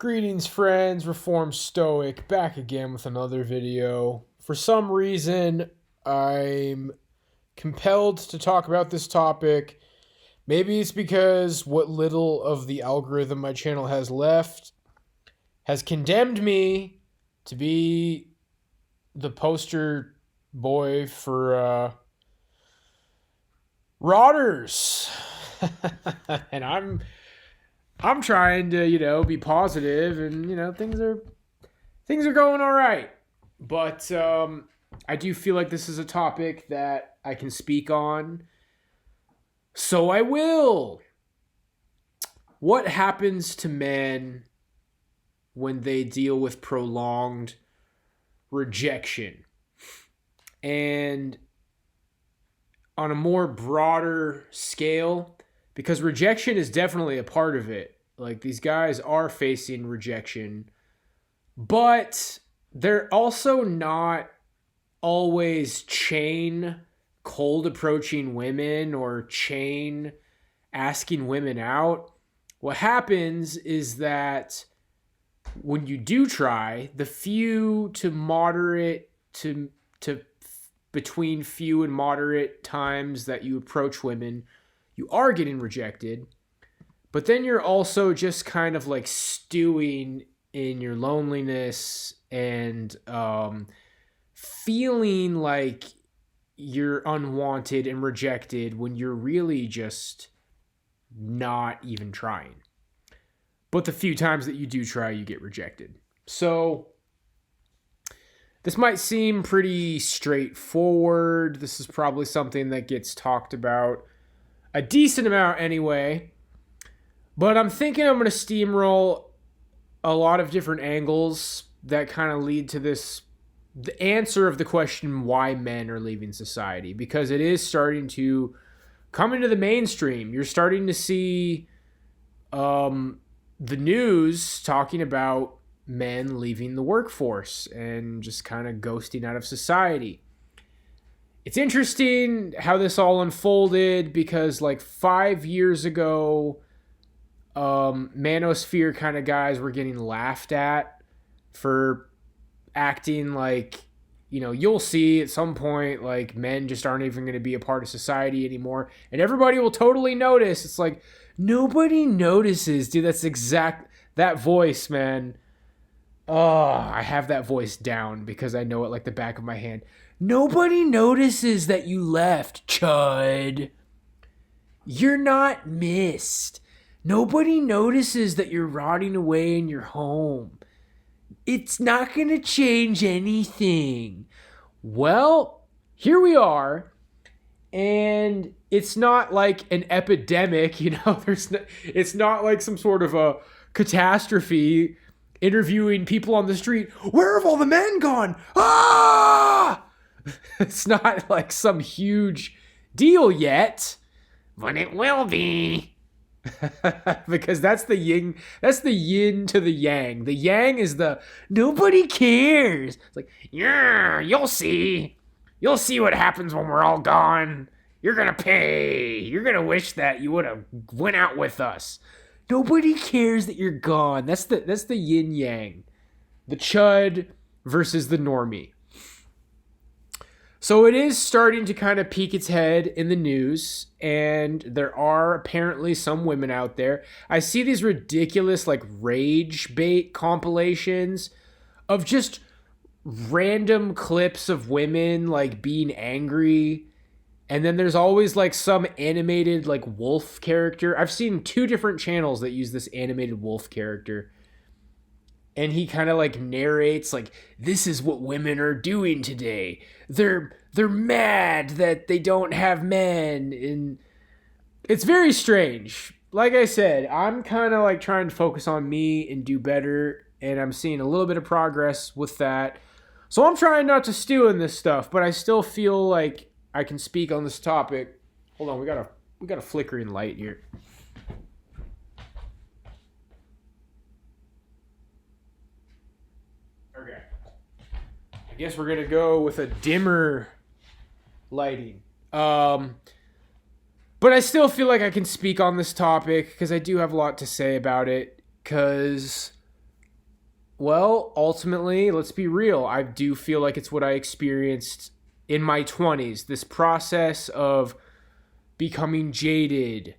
Greetings, friends. Reformed Stoic back again with another video. For some reason, I'm compelled to talk about this topic. Maybe it's because what little of the algorithm my channel has left has condemned me to be the poster boy for rotters. And I'm trying to, be positive, and things are going all right. But I do feel like this is a topic that I can speak on. So I will. What happens to men when they deal with prolonged rejection? And on a more broader scale, because rejection is definitely a part of it. Like, these guys are facing rejection, but they're also not always chain cold approaching women or chain asking women out. What happens is that when you do try, the few to moderate to between few and moderate times that you approach women, you are getting rejected, but then you're also just kind of like stewing in your loneliness and feeling like you're unwanted and rejected when you're really just not even trying. But the few times that you do try, you get rejected. So this might seem pretty straightforward. This is probably something that gets talked about a decent amount anyway. But I'm thinking I'm going to steamroll a lot of different angles that kind of lead to the answer of the question why men are leaving society, because it is starting to come into the mainstream. You're starting to see the news talking about men leaving the workforce and just kind of ghosting out of society. It's interesting how this all unfolded, because like 5 years ago, manosphere kind of guys were getting laughed at for acting like, you'll see at some point, like, men just aren't even going to be a part of society anymore. And everybody will totally notice. It's like, nobody notices, dude. That's that voice, man. Oh, I have that voice down because I know it like the back of my hand. Nobody notices that you left, Chud. You're not missed. Nobody notices that you're rotting away in your home. It's not going to change anything. Well, here we are. And it's not like an epidemic, it's not like some sort of a catastrophe. Interviewing people on the street, where have all the men gone? Ah! It's not like some huge deal yet, but it will be. Because that's the yin to the yang. The yang is the nobody cares. It's like, yeah, you'll see what happens when we're all gone. You're gonna pay. You're gonna wish that you would have went out with us. Nobody cares that you're gone. That's the yin yang. The chud versus the normie. So it is starting to kind of peek its head in the news, and there are apparently some women out there. I see these ridiculous like rage bait compilations of just random clips of women like being angry. And then there's always like some animated like wolf character. I've seen 2 different channels that use this animated wolf character. And he kind of like narrates like, this is what women are doing today. They're mad that they don't have men. And it's very strange. Like I said, I'm kind of like trying to focus on me and do better. And I'm seeing a little bit of progress with that. So I'm trying not to stew in this stuff, but I still feel like I can speak on this topic. Hold on, we got a flickering light here. Okay. I guess we're gonna go with a dimmer lighting. But I still feel like I can speak on this topic because I do have a lot to say about it. Because Well, ultimately, let's be real. I do feel like it's what I experienced in my 20s. This process of becoming jaded,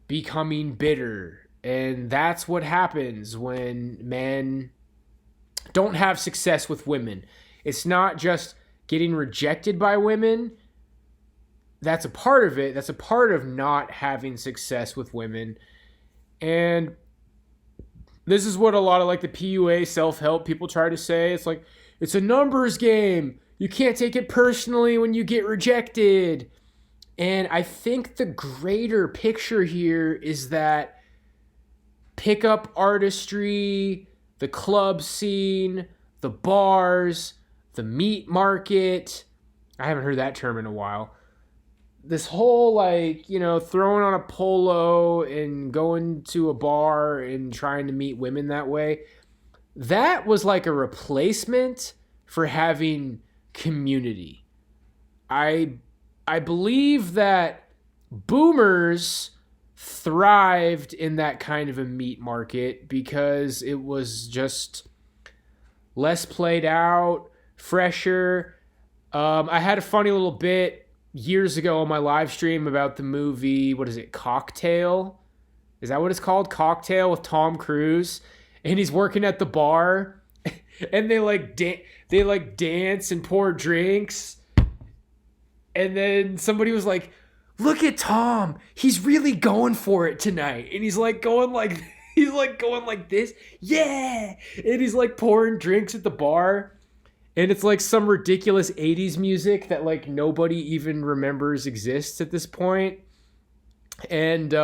becoming bitter. And that's what happens when men don't have success with women. It's not just getting rejected by women. That's a part of it. That's a part of not having success with women. And this is what a lot of like the PUA self-help people try to say. It's like, it's a numbers game. You can't take it personally when you get rejected. And I think the greater picture here is that pickup artistry, the club scene, the bars, the meat market. I haven't heard that term in a while. This whole like, throwing on a polo and going to a bar and trying to meet women that way, that was like a replacement for having community. I believe that boomers thrived in that kind of a meat market because it was just less played out, fresher. I had a funny little bit years ago on my live stream about the movie, what is it, Cocktail? Is that what it's called? Cocktail, with Tom Cruise. And he's working at the bar and they dance and pour drinks. And then somebody was like, "Look at Tom. He's really going for it tonight." And he's like going like this. Yeah. And he's like pouring drinks at the bar. And it's like some ridiculous 80s music that like nobody even remembers exists at this point. And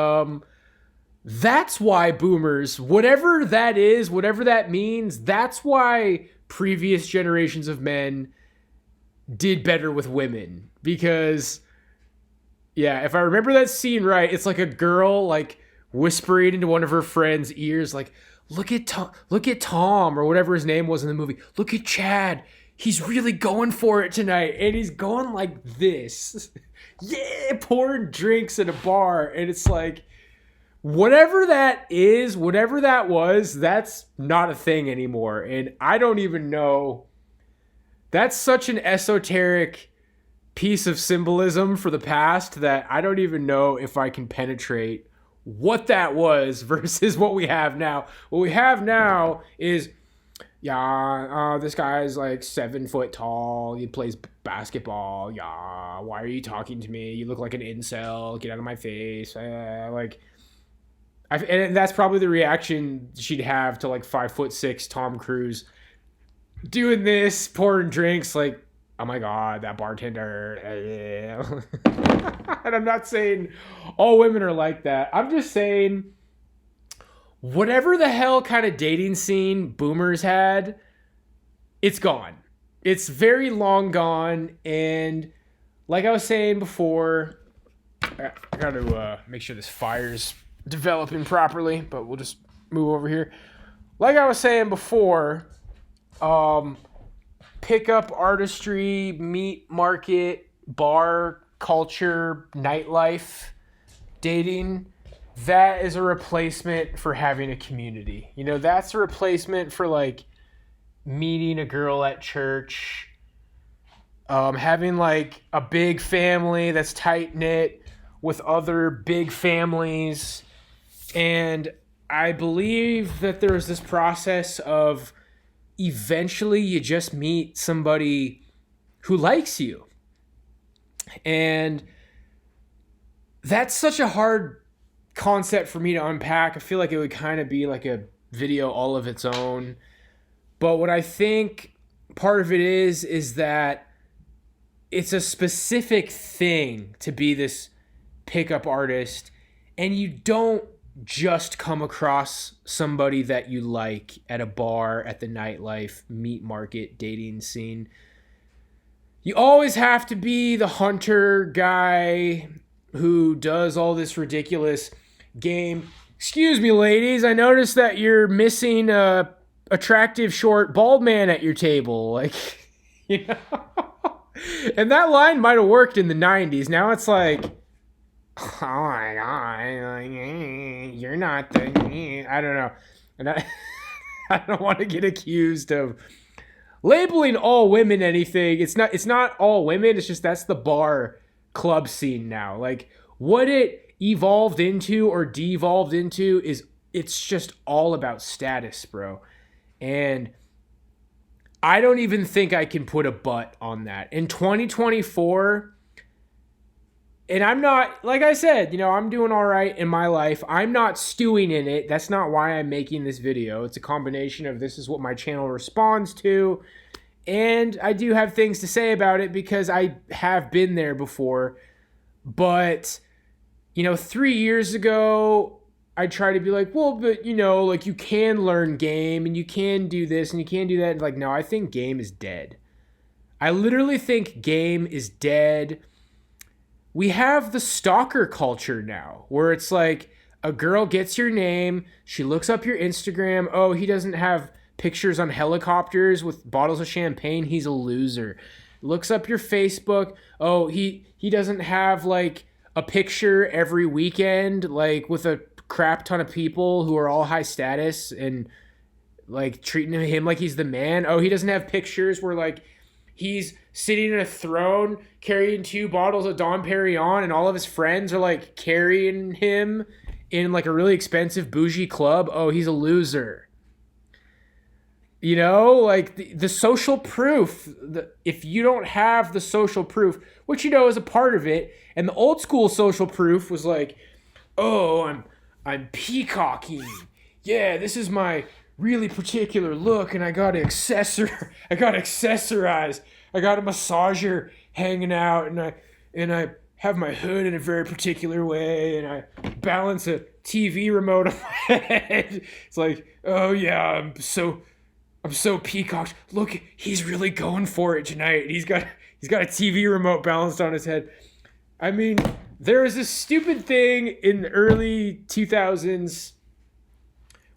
that's why boomers, whatever that is, whatever that means, that's why previous generations of men did better with women. Because, yeah, if I remember that scene right, it's like a girl like whispering into one of her friends' ears like, look at Tom, or whatever his name was in the movie. Look at Chad. He's really going for it tonight. And he's going like this. Yeah, pouring drinks at a bar. And it's like, whatever that is, whatever that was, that's not a thing anymore. And I don't even know. That's such an esoteric piece of symbolism for the past that I don't even know if I can penetrate what that was versus what we have now. What we have now is, this guy's like 7 foot tall. He plays basketball. Yeah, why are you talking to me? You look like an incel. Get out of my face. And that's probably the reaction she'd have to like 5'6" Tom Cruise doing this, pouring drinks. Like, oh my God, that bartender. And I'm not saying all women are like that. I'm just saying, whatever the hell kind of dating scene boomers had, it's gone. It's very long gone. And like I was saying before, I got to make sure this fire's developing properly, but we'll just move over here. Like I was saying before, pickup artistry, meat market, bar culture, nightlife, dating, that is a replacement for having a community. That's a replacement for like meeting a girl at church, having like a big family that's tight knit with other big families. And I believe that there's this process of eventually you just meet somebody who likes you. And that's such a hard concept for me to unpack. I feel like it would kind of be like a video all of its own. But what I think part of it is that it's a specific thing to be this pickup artist, and you don't just come across somebody that you like at a bar, at the nightlife, meat market, dating scene. You always have to be the hunter guy who does all this ridiculous game. Excuse me, ladies, I noticed that you're missing a attractive short bald man at your table. Like, And that line might have worked in the 90s. Now it's like, oh my God, like, you're not the, I don't know. And I don't want to get accused of labeling all women anything. It's not all women. It's just that's the bar club scene now. Like what it evolved into or devolved into is it's just all about status, bro. And I don't even think I can put a but on that. In 2024, and I'm not, like I said, I'm doing all right in my life. I'm not stewing in it. That's not why I'm making this video. It's a combination of this is what my channel responds to. And I do have things to say about it because I have been there before. But, 3 years ago, I tried to be like, well, but, like you can learn game and you can do this and you can do that. And like, no, I think game is dead. I literally think game is dead. We have the stalker culture now where it's like a girl gets your name, she looks up your Instagram. Oh, he doesn't have pictures on helicopters with bottles of champagne. He's a loser. Looks up your Facebook. Oh, he doesn't have like a picture every weekend like with a crap ton of people who are all high status and like treating him like he's the man. Oh, he doesn't have pictures where like he's sitting in a throne carrying 2 bottles of Dom Perignon and all of his friends are like carrying him in like a really expensive bougie club. Oh, he's a loser. Like the social proof, if you don't have the social proof, which is a part of it, and the old school social proof was like, oh, I'm peacocking. Yeah, this is my really particular look, and I got to accessorize. I got a massager hanging out, and I have my hood in a very particular way, and I balance a TV remote on my head. It's like, oh yeah, I'm so peacocked. Look, he's really going for it tonight. He's got a TV remote balanced on his head. I mean, there was this stupid thing in the early 2000s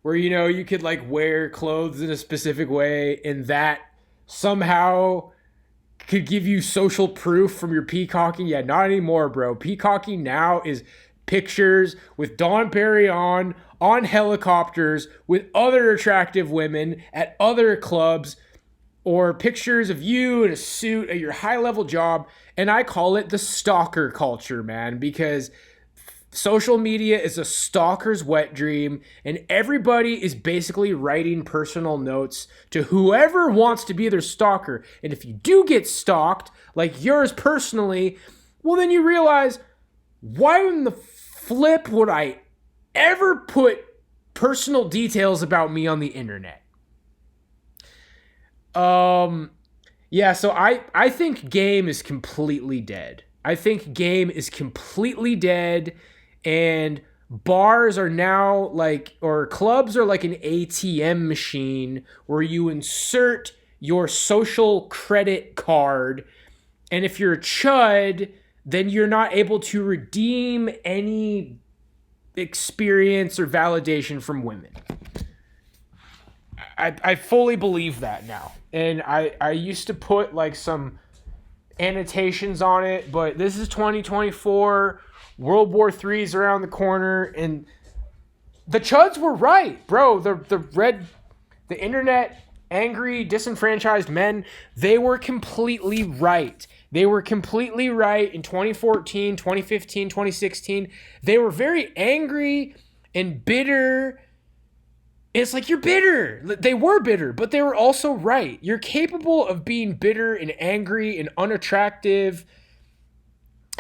where you could like wear clothes in a specific way and that somehow could give you social proof from your peacocking. Yeah, not anymore, bro. Peacocking now is pictures with Dom Perignon on helicopters with other attractive women at other clubs, or pictures of you in a suit at your high-level job. And I call it the stalker culture, man, because social media is a stalker's wet dream, and everybody is basically writing personal notes to whoever wants to be their stalker. And if you do get stalked, like yours personally, well, then you realize, why in the flip would I ever put personal details about me on the internet? Yeah, so I think game is completely dead. I think game is completely dead, and bars are now like, or clubs are like an ATM machine where you insert your social credit card, and if you're a chud, then you're not able to redeem any experience or validation from women. I fully believe that now. And I used to put like some annotations on it, but this is 2024. World War III is around the corner, and the chuds were right, bro. The internet, angry, disenfranchised men, they were completely right. They were completely right in 2014, 2015, 2016. They were very angry and bitter. It's like, you're bitter. They were bitter, but they were also right. You're capable of being bitter and angry and unattractive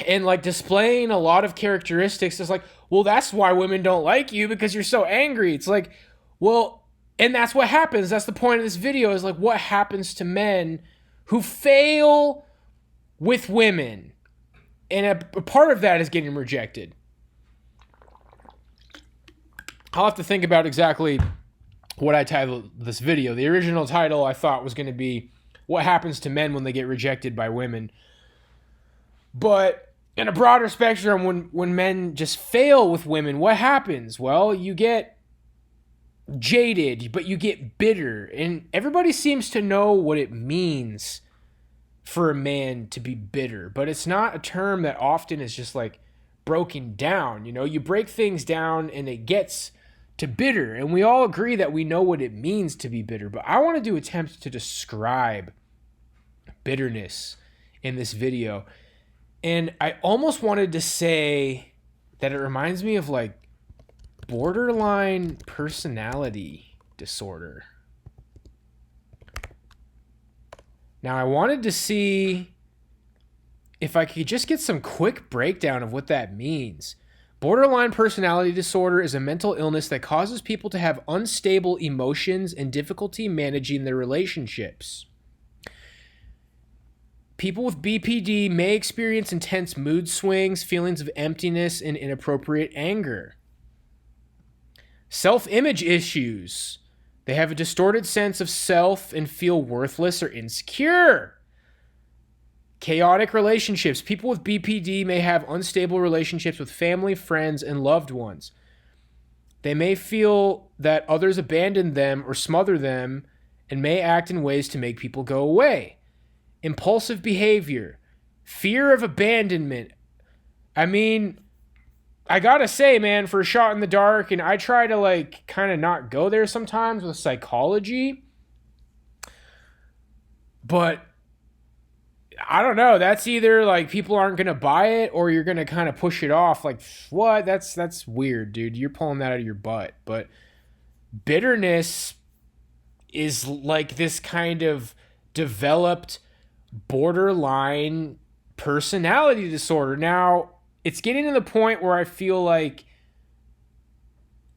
and like displaying a lot of characteristics. It's like, well, that's why women don't like you, because you're so angry. It's like, well, and that's what happens. That's the point of this video, is like, what happens to men who fail with women? And a part of that is getting rejected. I'll have to think about exactly what I titled this video. The original title I thought was going to be what happens to men when they get rejected by women. But in a broader spectrum, when men just fail with women, what happens? Well, you get jaded, but you get bitter. And everybody seems to know what it means for a man to be bitter. But it's not a term that often is just like broken down. You break things down and it gets to bitter. And we all agree that we know what it means to be bitter. But I want to attempt to describe bitterness in this video. And I almost wanted to say that it reminds me of like borderline personality disorder. Now, I wanted to see if I could just get some quick breakdown of what that means. Borderline personality disorder is a mental illness that causes people to have unstable emotions and difficulty managing their relationships. People with BPD may experience intense mood swings, feelings of emptiness, and inappropriate anger. Self-image issues. They have a distorted sense of self and feel worthless or insecure. Chaotic relationships. People with BPD may have unstable relationships with family, friends, and loved ones. They may feel that others abandon them or smother them and may act in ways to make people go away. Impulsive behavior. Fear of abandonment. I mean, I gotta say, man, for a shot in the dark, and I try to like kind of not go there sometimes with psychology, but I don't know. That's either like people aren't going to buy it or you're going to kind of push it off. Like, what? That's weird, dude. You're pulling that out of your butt. But bitterness is like this kind of developed borderline personality disorder. Now, it's getting to the point where I feel like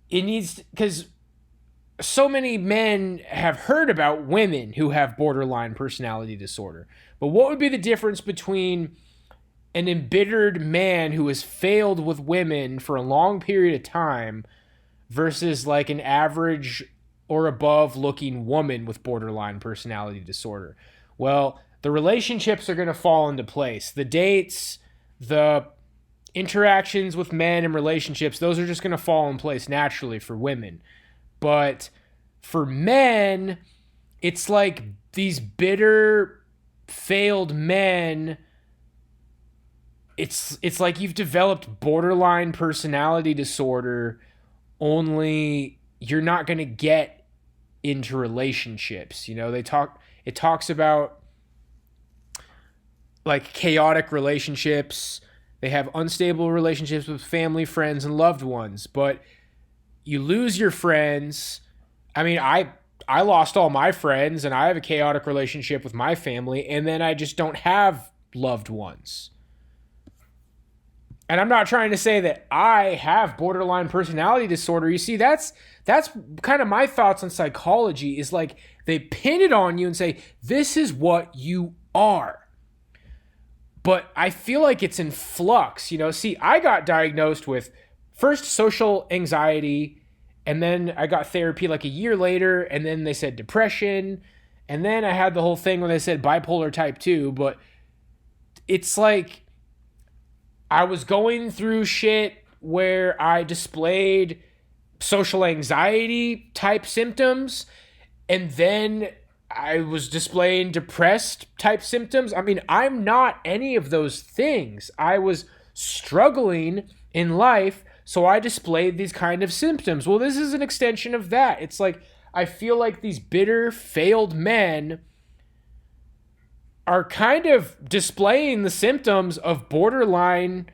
it needs, because so many men have heard about women who have borderline personality disorder. But what would be the difference between an embittered man who has failed with women for a long period of time versus like an average or above looking woman with borderline personality disorder? Well, the relationships are going to fall into place. The dates, the interactions with men and relationships, those are just going to fall in place naturally for women. But for men, it's like these bitter, failed men. It's like you've developed borderline personality disorder, only you're not going to get into relationships. You know, it talks about like chaotic relationships. They have unstable relationships with family, friends, and loved ones, but you lose your friends. I mean, I lost all my friends, and I have a chaotic relationship with my family, and then I just don't have loved ones. And I'm not trying to say that I have borderline personality disorder. You see, that's kind of my thoughts on psychology, is like they pin it on you and say, this is what you are. But I feel like it's in flux. You know, see, I got diagnosed with first social anxiety, and then I got therapy like a year later, and then they said depression, and then I had the whole thing when they said bipolar type 2, but it's like I was going through shit where I displayed social anxiety type symptoms, and then I was displaying depressed type symptoms. I mean, I'm not any of those things. I was struggling in life, so I displayed these kind of symptoms. Well, this is an extension of that. It's like I feel like these bitter, failed men are kind of displaying the symptoms of borderline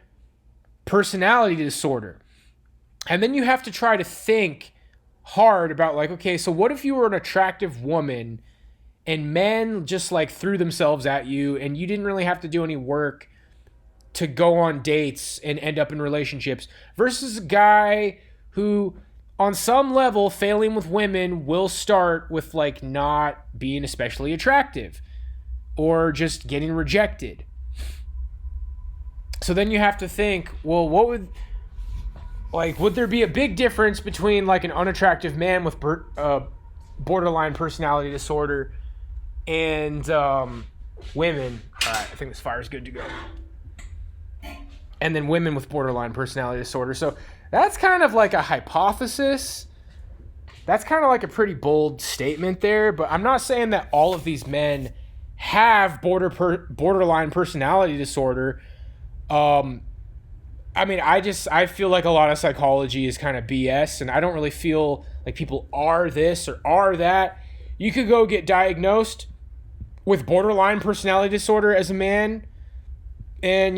personality disorder. And then you have to try to think hard about like, okay, so what if you were an attractive woman and men just like threw themselves at you and you didn't really have to do any work to go on dates and end up in relationships, versus a guy who on some level failing with women will start with like not being especially attractive or just getting rejected. So then you have to think, well, what would there be a big difference between like an unattractive man with borderline personality disorder and women? All right, I think this fire is good to go. And then women with borderline personality disorder. So that's kind of like a hypothesis. That's kind of like a pretty bold statement there, but I'm not saying that all of these men have borderline personality disorder. I mean, I feel like a lot of psychology is kind of BS, and I don't really feel like people are this or are that. You could go get diagnosed with borderline personality disorder as a man, and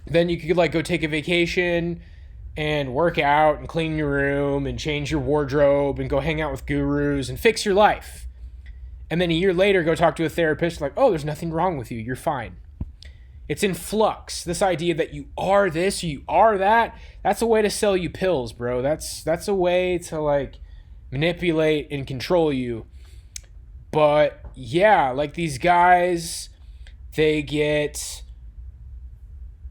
then you could like go take a vacation and work out and clean your room and change your wardrobe and go hang out with gurus and fix your life. And then a year later, go talk to a therapist like, oh, there's nothing wrong with you. You're fine. It's in flux. This idea that you are this, you are that, that's a way to sell you pills, bro. That's a way to like manipulate and control you. But yeah, like these guys, they get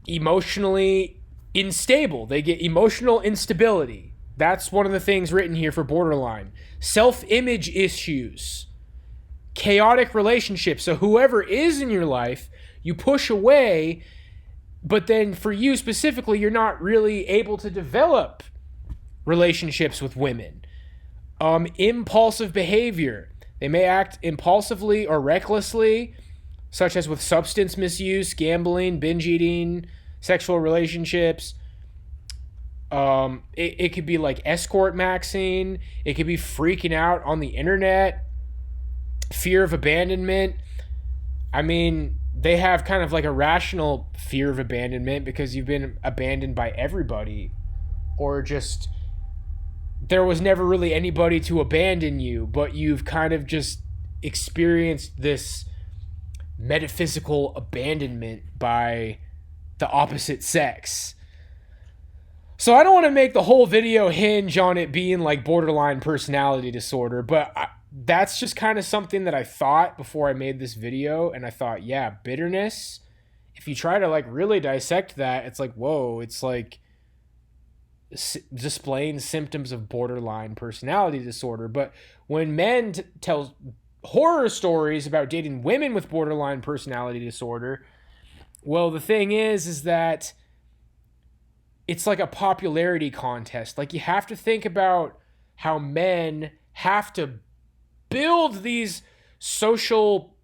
emotionally unstable. They get emotional instability. That's one of the things written here for borderline. Self-image issues. Chaotic relationships. So whoever is in your life, you push away, but then for you specifically, you're not really able to develop relationships with women. Impulsive behavior. They may act impulsively or recklessly, such as with substance misuse, gambling, binge eating, sexual relationships. It could be like escort maxing. It could be freaking out on the internet. Fear of abandonment. I mean, they have kind of like a rational fear of abandonment because you've been abandoned by everybody, or just there was never really anybody to abandon you, but you've kind of just experienced this metaphysical abandonment by the opposite sex. So I don't want to make the whole video hinge on it being like borderline personality disorder, but that's just kind of something that I thought before I made this video. And I thought, yeah, bitterness, if you try to like really dissect that, it's like, whoa, it's like displaying symptoms of borderline personality disorder. But when men tell horror stories about dating women with borderline personality disorder, well, the thing is that it's like a popularity contest. Like, you have to think about how men have to build these social,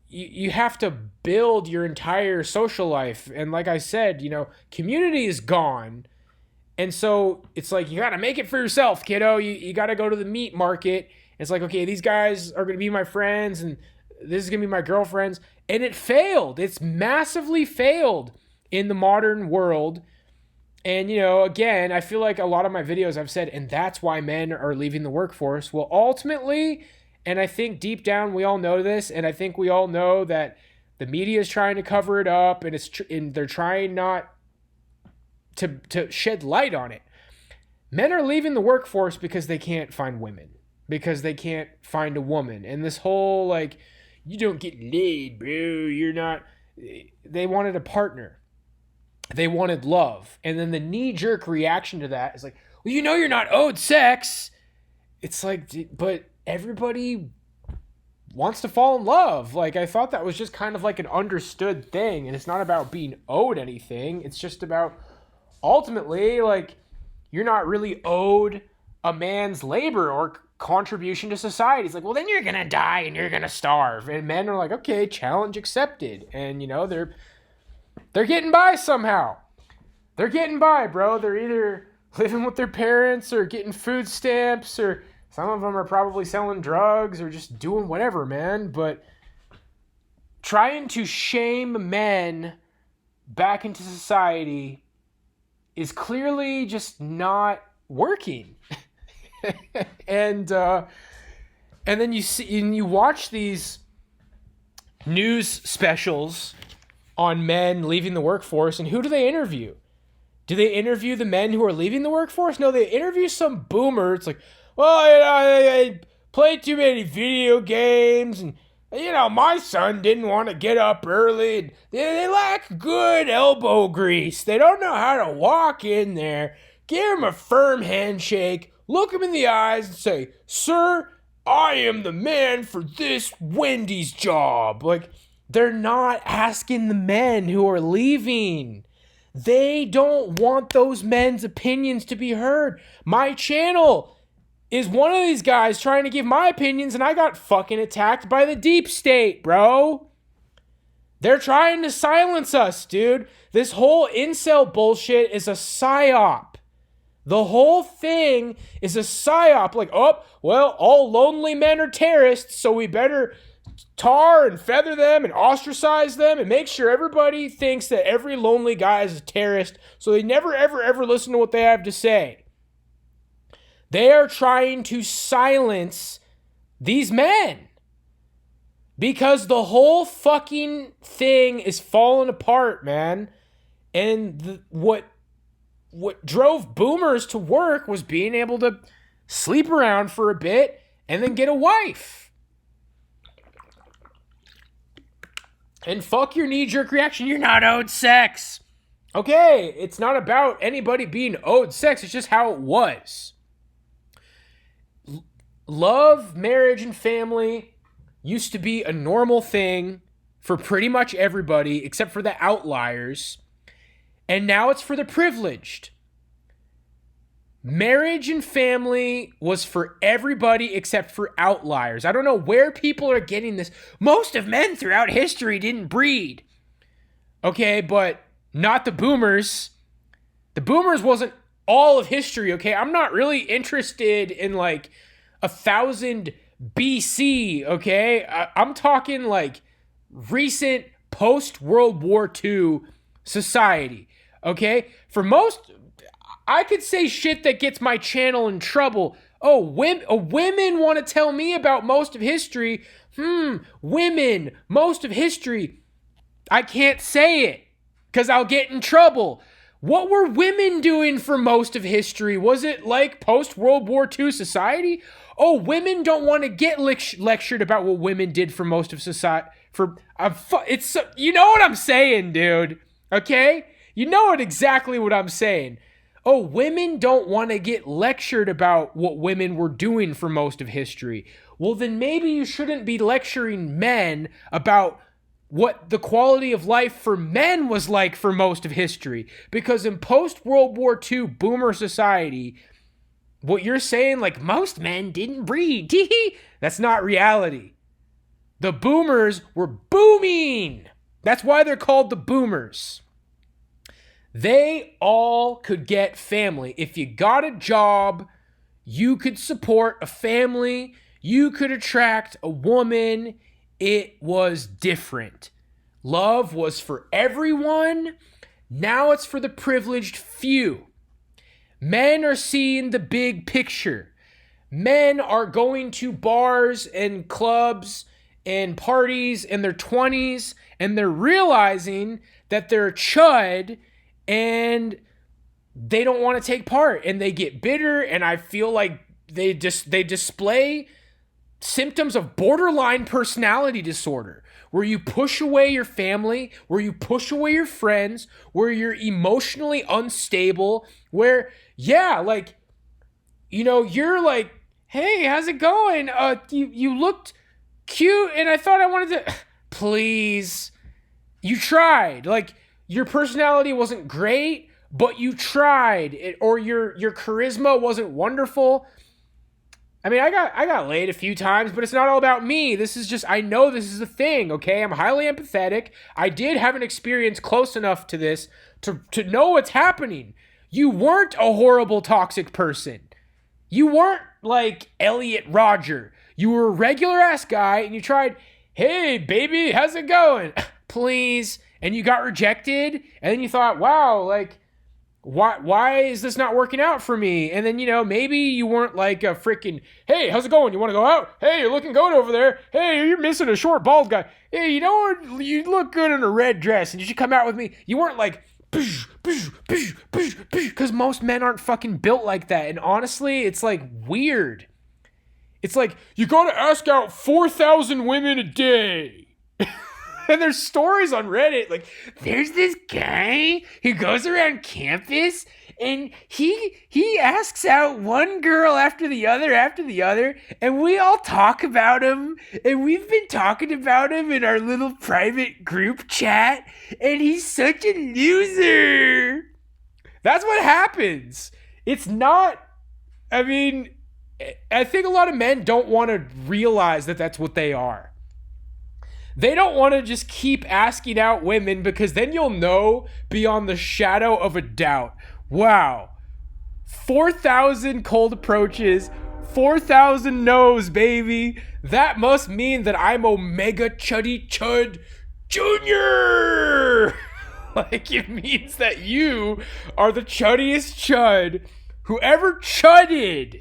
you have to build your entire social life. And like I said, community is gone. And so it's like, you got to make it for yourself, kiddo. You got to go to the meat market. It's like, okay, these guys are going to be my friends and this is going to be my girlfriends. And it failed. It's massively failed in the modern world. And, again, I feel like a lot of my videos I've said, and that's why men are leaving the workforce. Well, ultimately, and I think deep down we all know this, and I think we all know that the media is trying to cover it up, and they're trying not to shed light on it. Men are leaving the workforce because they can't find women, because they can't find a woman. And this whole, like, you don't get laid, bro, you're not... They wanted a partner. They wanted love. And then the knee-jerk reaction to that is like, well, you're not owed sex. It's like, but everybody wants to fall in love. Like, I thought that was just kind of like an understood thing. And it's not about being owed anything. It's just about, ultimately, like, you're not really owed a man's labor or contribution to society. It's like, well, then you're going to die and you're going to starve. And men are like, okay, challenge accepted. And, they're getting by somehow. They're getting by, bro. They're either living with their parents or getting food stamps, or some of them are probably selling drugs or just doing whatever, man. But trying to shame men back into society is clearly just not working. And then you see, and you watch these news specials on men leaving the workforce, and who do they interview? Do they interview the men who are leaving the workforce? No, they interview some boomer. It's like, well, I played too many video games, and my son didn't want to get up early. And they lack good elbow grease. They don't know how to walk in there, give him a firm handshake, look him in the eyes, and say, "Sir, I am the man for this Wendy's job." Like, they're not asking the men who are leaving. They don't want those men's opinions to be heard. My channel is one of these guys trying to give my opinions, and I got fucking attacked by the deep state, bro. They're trying to silence us, dude. This whole incel bullshit is a psyop. The whole thing is a psyop. Like, oh, well, all lonely men are terrorists, so we better tar and feather them and ostracize them and make sure everybody thinks that every lonely guy is a terrorist, so they never, ever, ever listen to what they have to say. They are trying to silence these men because the whole fucking thing is falling apart, man. And what drove boomers to work was being able to sleep around for a bit and then get a wife. And fuck your knee-jerk reaction. You're not owed sex. Okay, it's not about anybody being owed sex. It's just how it was. Love, marriage, and family used to be a normal thing for pretty much everybody except for the outliers. And now it's for the privileged. Marriage and family was for everybody except for outliers. I don't know where people are getting this. Most of men throughout history didn't breed. Okay, but not the boomers. The boomers wasn't all of history, okay? I'm not really interested in like 1000 BC, okay? I'm talking like recent post-World War II society, okay? For most, I could say shit that gets my channel in trouble. Oh, women want to tell me about most of history. Women, most of history. I can't say it because I'll get in trouble. What were women doing for most of history? Was it like post-World War II society? Oh, women don't want to get lectured about what women did for most of society. You know what I'm saying, dude. Okay? You know exactly what I'm saying. Oh, women don't want to get lectured about what women were doing for most of history. Well, then maybe you shouldn't be lecturing men about what the quality of life for men was like for most of history. Because in post-World War II boomer society, what you're saying, like, most men didn't breed. That's not reality. The boomers were booming. That's why they're called the boomers. They all could get family. If you got a job, you could support a family. You could attract a woman. It was different. Love was for everyone. Now it's for the privileged few. Men are seeing the big picture. Men are going to bars and clubs and parties in their 20s, and they're realizing that they're a chud and they don't want to take part, and they get bitter, and I feel like they display symptoms of borderline personality disorder, where you push away your family, where you push away your friends, where you're emotionally unstable, where, yeah, like, you know, you're like, hey, how's it going? You looked cute, and I thought I wanted to, please, you tried, like, your personality wasn't great, but you tried, or your charisma wasn't wonderful. I mean, I got laid a few times, but it's not all about me. This is just, I know this is a thing, okay? I'm highly empathetic. I did have an experience close enough to this to know what's happening. You weren't a horrible, toxic person. You weren't like Elliot Rodger. You were a regular-ass guy, and you tried, hey, baby, how's it going? Please. And you got rejected, and then you thought, wow, like, why is this not working out for me? And then, you know, maybe you weren't like a freaking, hey, how's it going? You want to go out? Hey, you're looking good over there. Hey, you're missing a short, bald guy. Hey, you know what? You look good in a red dress, and you should come out with me. You weren't like, because most men aren't fucking built like that. And honestly, it's like weird. It's like, you gotta ask out 4,000 women a day. And there's stories on Reddit, like, there's this guy who goes around campus and he asks out one girl after the other, and we all talk about him, and we've been talking about him in our little private group chat, and he's such a loser. That's what happens. It's not, I mean, I think a lot of men don't want to realize that that's what they are. They don't want to just keep asking out women because then you'll know beyond the shadow of a doubt. Wow. 4,000 cold approaches, 4,000 no's, baby. That must mean that I'm Omega Chuddy Chud Jr. Like, it means that you are the chuddiest chud who ever chudded.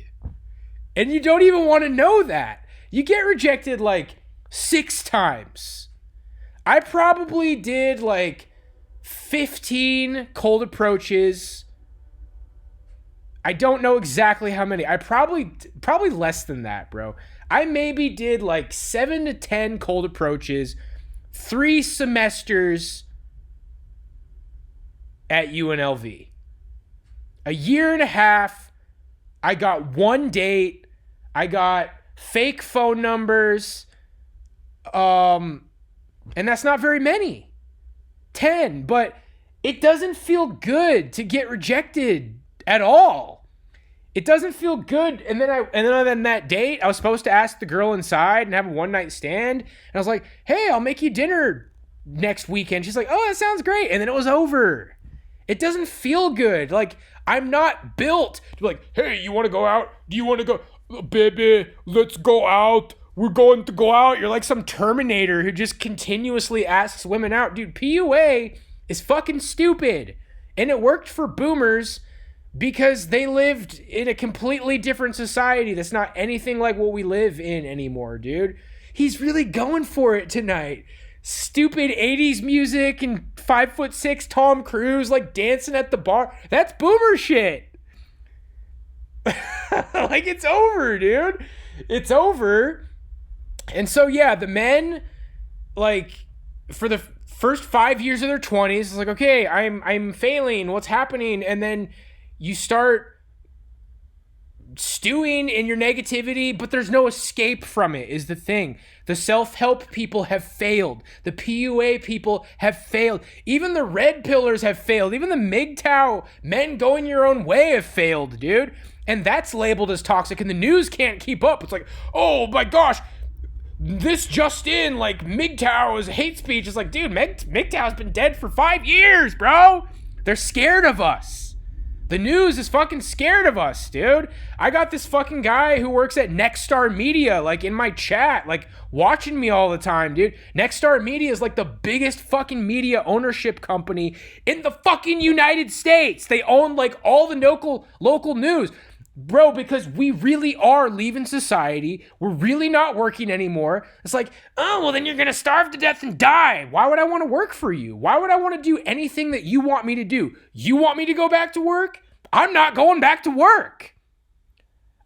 And you don't even want to know that. You get rejected like 6 times. I probably did like 15 cold approaches. I don't know exactly how many. I probably less than that, bro. I maybe did like 7 to 10 cold approaches, 3 semesters at UNLV. A year and a half, I got 1 date. I got fake phone numbers. And that's not very many. 10, but it doesn't feel good to get rejected at all. It doesn't feel good. And then on that date, I was supposed to ask the girl inside and have a one-night stand. And I was like, hey, I'll make you dinner next weekend. She's like, oh, that sounds great. And then it was over. It doesn't feel good. Like, I'm not built to be like, hey, you want to go out? Do you want to go? Baby, let's go out. We're going to go out. You're like some Terminator who just continuously asks women out. Dude, PUA is fucking stupid. And it worked for boomers because they lived in a completely different society that's not anything like what we live in anymore, dude. He's really going for it tonight. Stupid 80s music and 5'6" Tom Cruise like dancing at the bar. That's boomer shit. Like, it's over, dude. It's over. And so, yeah, the men, like, for the first 5 years of their 20s, it's like, okay, I'm failing. What's happening? And then you start stewing in your negativity, but there's no escape from it, is the thing. The self-help people have failed. The PUA people have failed. Even the red pillars have failed. Even the MGTOW men going your own way have failed, dude. And that's labeled as toxic, and the news can't keep up. It's like, oh my gosh, this just in, like, MGTOW is hate speech. It's like, dude, MGTOW's been dead for 5 years, bro. They're scared of us. The news is fucking scared of us, dude. I got this fucking guy who works at Nextstar Media, like, in my chat, like, watching me all the time, dude. Nextstar Media is, like, the biggest fucking media ownership company in the fucking United States. They own, like, all the local news. Bro, because we really are leaving society. We're really not working anymore. It's like, oh, well, then you're going to starve to death and die. Why would I want to work for you? Why would I want to do anything that you want me to do? You want me to go back to work? I'm not going back to work.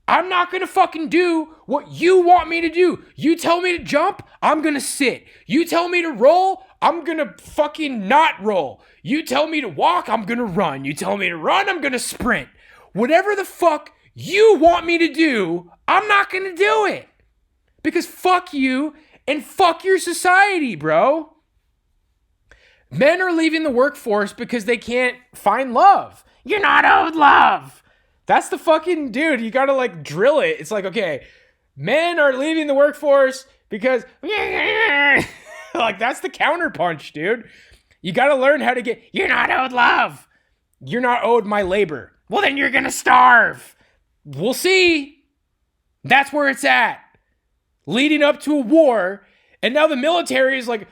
I'm not going to fucking do what you want me to do. You tell me to jump, I'm going to sit. You tell me to roll, I'm going to fucking not roll. You tell me to walk, I'm going to run. You tell me to run, I'm going to sprint. Whatever the fuck you want me to do, I'm not going to do it. Because fuck you and fuck your society, bro. Men are leaving the workforce because they can't find love. You're not owed love. That's the fucking, dude, you gotta like drill it. It's like, okay, men are leaving the workforce because, like, that's the counterpunch, dude. You gotta learn how to get, you're not owed love. You're not owed my labor. Well, then you're gonna starve. We'll see. That's where it's at. Leading up to a war, and now the military is like,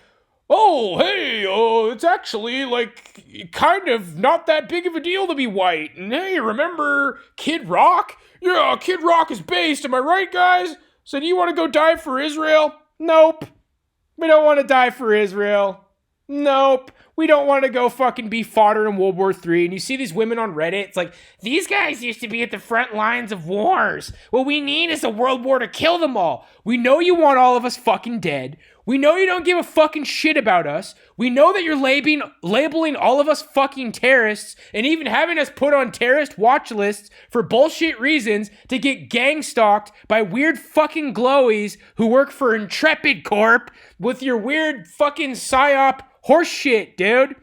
oh, hey, it's actually, like, kind of not that big of a deal to be white. And hey, remember Kid Rock? Yeah, Kid Rock is based, am I right, guys? So do you want to go die for Israel? Nope. We don't want to die for Israel. Nope. We don't want to go fucking be fodder in World War III. And you see these women on Reddit, it's like, these guys used to be at the front lines of wars. What we need is a world war to kill them all. We know you want all of us fucking dead. We know you don't give a fucking shit about us. We know that you're labeling all of us fucking terrorists and even having us put on terrorist watch lists for bullshit reasons to get gang stalked by weird fucking glowies who work for Intrepid Corp with your weird fucking psyop horse shit, dude.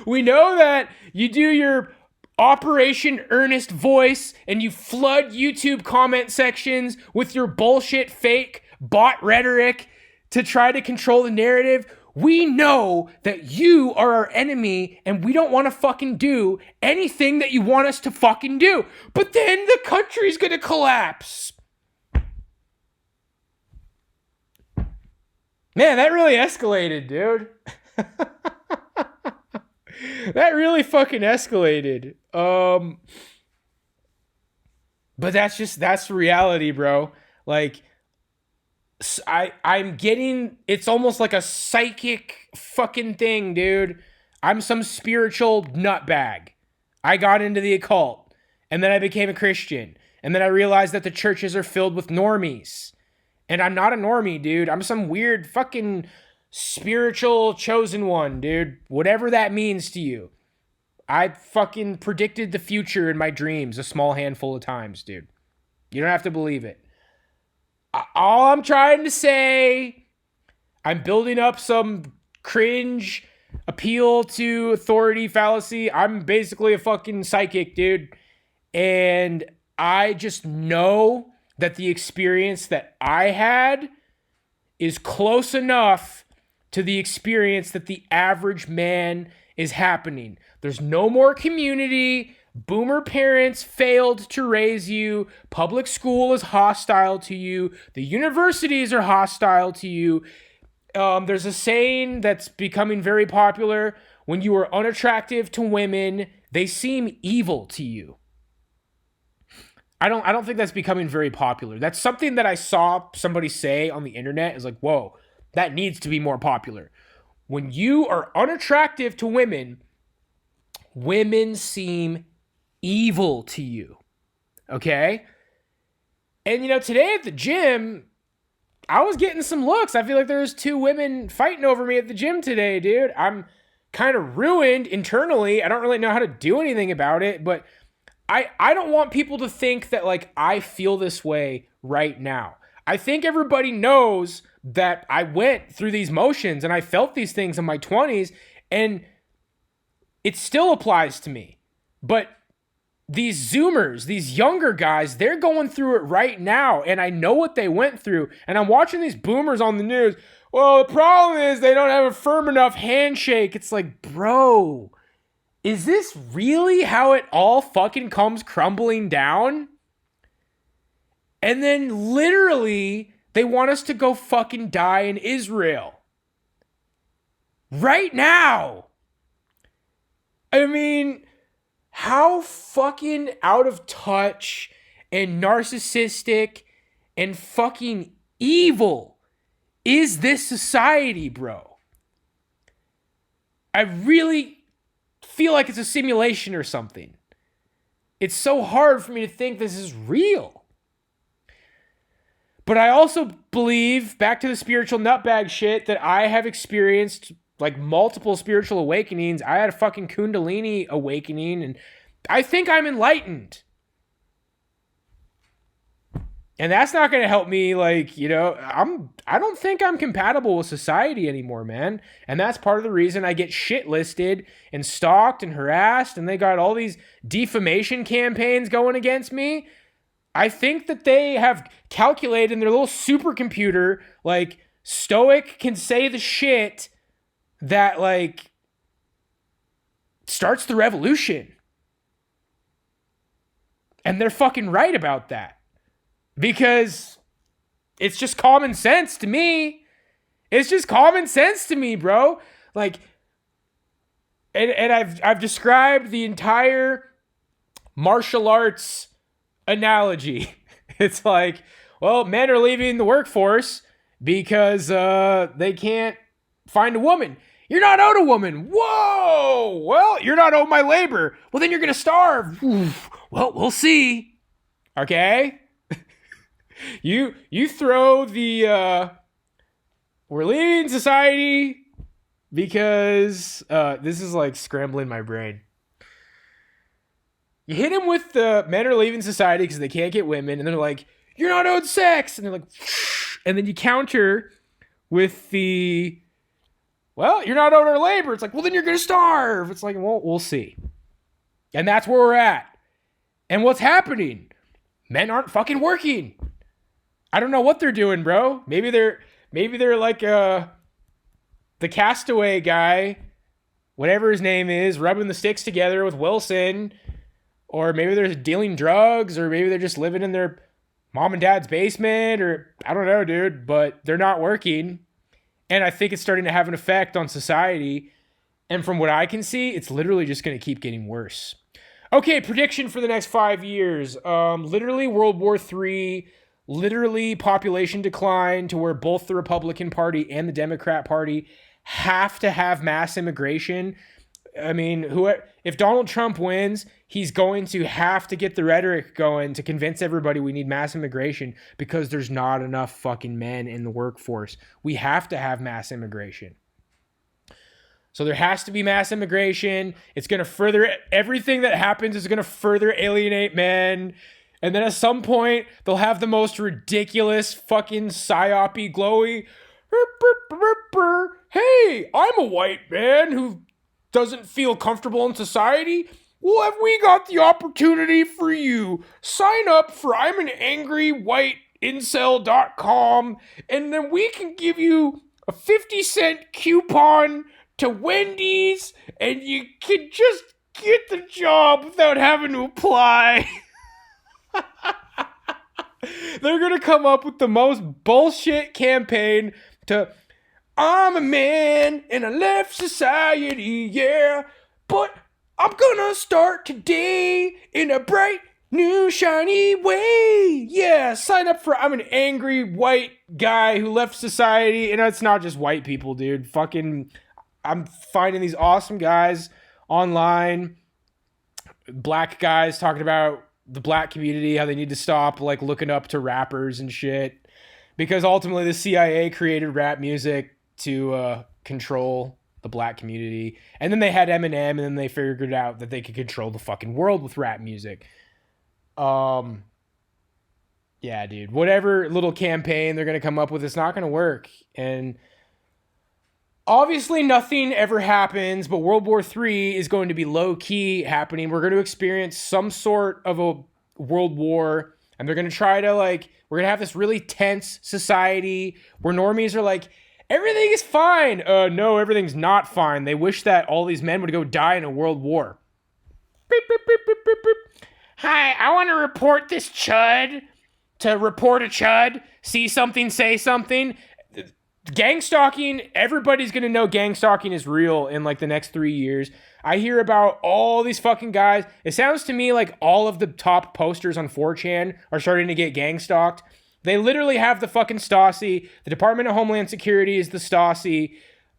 We know that you do your Operation Earnest voice and you flood YouTube comment sections with your bullshit fake bought rhetoric to try to control the narrative. We know that you are our enemy and we don't want to fucking do anything that you want us to fucking do. But then the country's gonna collapse. Man, that really escalated, dude. That really fucking escalated. But that's reality, bro. Like, I'm getting, it's almost like a psychic fucking thing, dude. I'm some spiritual nutbag. I got into the occult, and then I became a Christian, and then I realized that the churches are filled with normies. And I'm not a normie, dude. I'm some weird fucking spiritual chosen one, dude. Whatever that means to you. I fucking predicted the future in my dreams a small handful of times, dude. You don't have to believe it. All I'm trying to say, I'm building up some cringe appeal to authority fallacy. I'm basically a fucking psychic, dude. And I just know that the experience that I had is close enough to the experience that the average man is happening. There's no more community. Boomer parents failed to raise you. Public school is hostile to you. The universities are hostile to you. There's a saying that's becoming very popular. When you are unattractive to women, they seem evil to you. I don't think that's becoming very popular. That's something that I saw somebody say on the internet. Is like, whoa, that needs to be more popular. When you are unattractive to women, women seem evil to you. Okay? And today at the gym, I was getting some looks. I feel like there's 2 women fighting over me at the gym today, dude. I'm kind of ruined internally. I don't really know how to do anything about it, but I don't want people to think that like I feel this way right now. I think everybody knows that I went through these motions and I felt these things in my 20s and it still applies to me. But these Zoomers, these younger guys, they're going through it right now and I know what they went through. And I'm watching these boomers on the news. Well, the problem is they don't have a firm enough handshake. It's like, bro, is this really how it all fucking comes crumbling down? And then literally, they want us to go fucking die in Israel. Right now. I mean, how fucking out of touch and narcissistic and fucking evil is this society, bro? I really feel like it's a simulation or something. It's so hard for me to think this is real. But I also believe, back to the spiritual nutbag shit, that I have experienced like multiple spiritual awakenings. I had a fucking Kundalini awakening and I think I'm enlightened. And that's not going to help me, like, I don't think I'm compatible with society anymore, man. And that's part of the reason I get shit listed and stalked and harassed, and they got all these defamation campaigns going against me. I think that they have calculated in their little supercomputer, like, Stoic can say the shit that, like, starts the revolution. And they're fucking right about that. Because it's just common sense to me. It's just common sense to me, bro. Like, and I've described the entire martial arts analogy. It's like, well, men are leaving the workforce because they can't find a woman. You're not owed a woman. Whoa! Well, you're not owed my labor. Well, then you're going to starve. Oof. Well, we'll see. Okay? You throw the we're leaving society because this is like scrambling my brain. You hit him with the men are leaving society because they can't get women, and they're like, you're not owed sex, and they're like, and then you counter with the, well, you're not owed our labor. It's like, well, then you're gonna starve. It's like, well, we'll see. And that's where we're at. And what's happening? Men aren't fucking working. I don't know what they're doing, bro. Maybe they're like the castaway guy, whatever his name is, rubbing the sticks together with Wilson, or maybe they're dealing drugs, or maybe they're just living in their mom and dad's basement, or I don't know, dude, but they're not working. And I think it's starting to have an effect on society. And from what I can see, it's literally just going to keep getting worse. Okay, prediction for the next 5 years. Literally World War III, literally population decline to where both the Republican Party and the Democrat Party have to have mass immigration. I mean, if Donald Trump wins, he's going to have to get the rhetoric going to convince everybody we need mass immigration because there's not enough fucking men in the workforce. We have to have mass immigration. So there has to be mass immigration. It's going to further, everything that happens is going to further alienate men. And then at some point, they'll have the most ridiculous fucking psyopy glowy. Hey, I'm a white man who doesn't feel comfortable in society. Well, have we got the opportunity for you? Sign up for I'm an angry white incel.com, and then we can give you a 50-cent coupon to Wendy's, and you can just get the job without having to apply. They're going to come up with the most bullshit campaign to, I'm a man and I left society, yeah, but I'm gonna start today in a bright, new, shiny way. Yeah, sign up for I'm an angry white guy who left society. And it's not just white people, dude. Fucking, I'm finding these awesome guys online, black guys talking about the black community, how they need to stop like looking up to rappers and shit. Because ultimately the CIA created rap music to control the black community. And then they had Eminem, and then they figured out that they could control the fucking world with rap music. Yeah, dude. Whatever little campaign they're going to come up with, it's not going to work. And obviously nothing ever happens, but World War III is going to be low-key happening. We're going to experience some sort of a world war, and they're going to try to, like, we're going to have this really tense society where normies are like, everything is fine. No, everything's not fine. They wish that all these men would go die in a world war. Beep, beep, beep, beep, beep, beep. Hi, I want to report this chud. To report a chud. See something, say something. Gang stalking, everybody's going to know gang stalking is real in like the next 3 years. I hear about all these fucking guys. It sounds to me like all of the top posters on 4chan are starting to get gang stalked. They literally have the fucking Stasi. The Department of Homeland Security is the Stasi.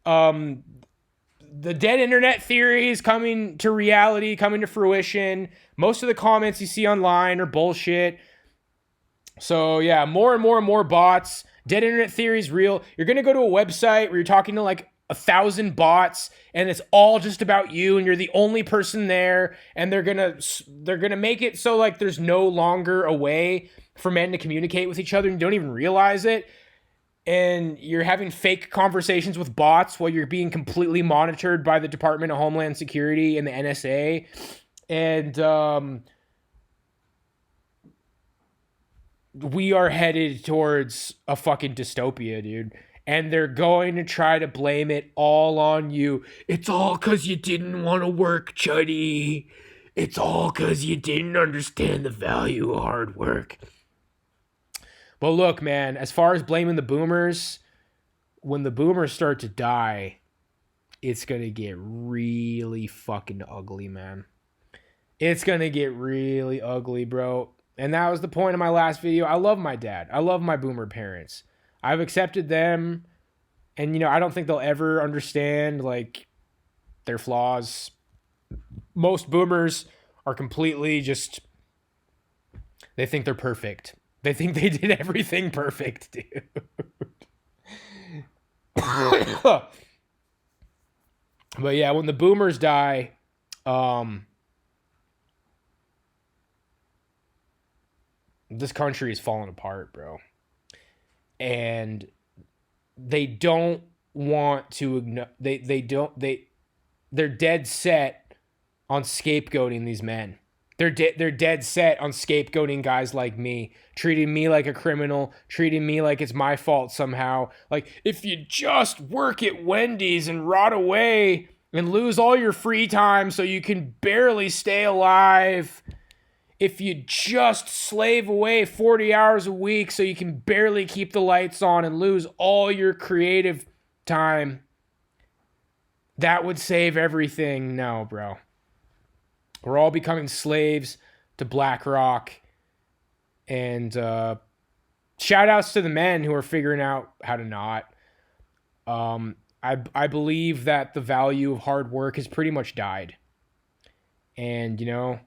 The dead internet theory is coming to reality, coming to fruition. Most of the comments you see online are bullshit. So yeah, more and more and more bots. Dead internet theory is real. You're going to go to a website where you're talking to like 1,000 bots and it's all just about you and you're the only person there, and they're going to make it so like there's no longer a way for men to communicate with each other and you don't even realize it. And you're having fake conversations with bots while you're being completely monitored by the Department of Homeland Security and the NSA. And we are headed towards a fucking dystopia, dude. And they're going to try to blame it all on you. It's all because you didn't want to work, Chuddy. It's all because you didn't understand the value of hard work. But look, man, as far as blaming the boomers, when the boomers start to die, it's going to get really fucking ugly, man. It's going to get really ugly, bro. And that was the point of my last video. I love my dad. I love my boomer parents. I've accepted them. And, you know, I don't think they'll ever understand, like, their flaws. Most boomers are completely just, they think they're perfect. They think they did everything perfect, dude. But yeah, when the boomers die, this country is falling apart, bro. And they don't want to, they're dead set on scapegoating these men. They're dead set on scapegoating guys like me, treating me like a criminal, treating me like it's my fault somehow. Like, if you just work at Wendy's and rot away and lose all your free time so you can barely stay alive, if you just slave away 40 hours a week so you can barely keep the lights on and lose all your creative time, that would save everything. No, bro. We're all becoming slaves to BlackRock. And shout outs to the men who are figuring out how to not. I believe that the value of hard work has pretty much died. And, you know,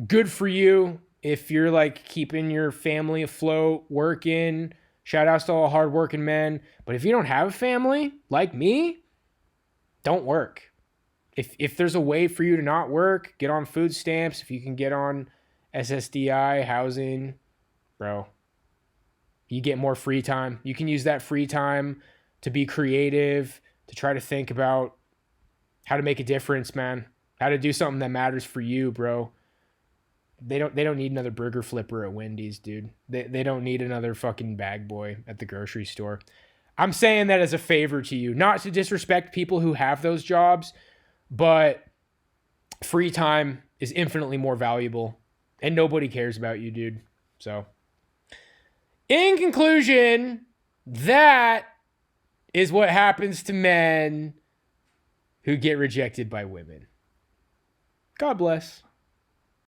good for you if you're like keeping your family afloat, working. Shout outs to all hardworking men. But if you don't have a family, like me, don't work. If there's a way for you to not work, get on food stamps. If you can get on SSDI, housing, bro, you get more free time. You can use that free time to be creative, to try to think about how to make a difference, man. How to do something that matters for you, bro. They don't need another burger flipper at Wendy's, dude. They don't need another fucking bag boy at the grocery store. I'm saying that as a favor to you, not to disrespect people who have those jobs, but free time is infinitely more valuable and nobody cares about you, dude. So, in conclusion, that is what happens to men who get rejected by women. God bless.